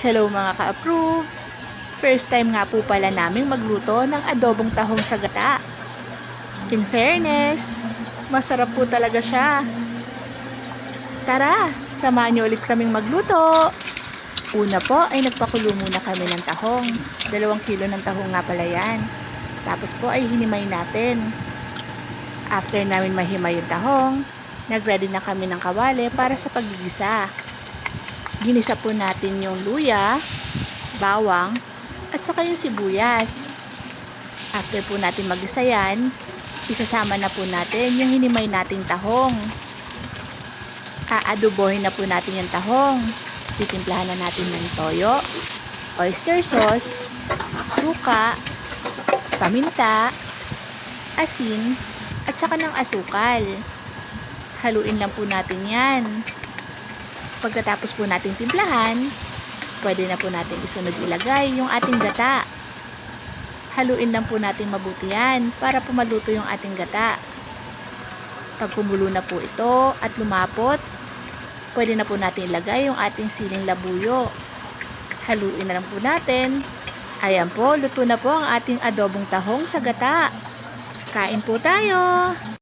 Hello mga ka-approve! First time nga po pala naming magluto ng adobong tahong sa gata. In fairness, masarap po talaga siya. Tara, samahan niyo ulit kaming magluto. Una po ay nagpakulo muna kami ng tahong. 2 kilo ng tahong nga pala yan. Tapos po ay hinimay natin. After namin mahimay yung tahong, nagready na kami ng kawali para sa paggigisa. Ginisa po natin yung luya, bawang, at saka yung sibuyas. After po natin magisa yan, isasama na po natin yung hinimay nating tahong. Aadobohin na po natin yung tahong. Titimplahan na natin ng toyo, oyster sauce, suka, paminta, asin, at saka ng asukal. Haluin lang po natin yan. Pagkatapos po natin timplahan, pwede na po natin isunod ilagay yung ating gata. Haluin lang po natin mabuti yan para po maluto yung ating gata. Pag kumulo na po ito at lumapot, pwede na po natin ilagay yung ating siling labuyo. Haluin na lang po natin. Ayan po, luto na po ang ating adobong tahong sa gata. Kain po tayo!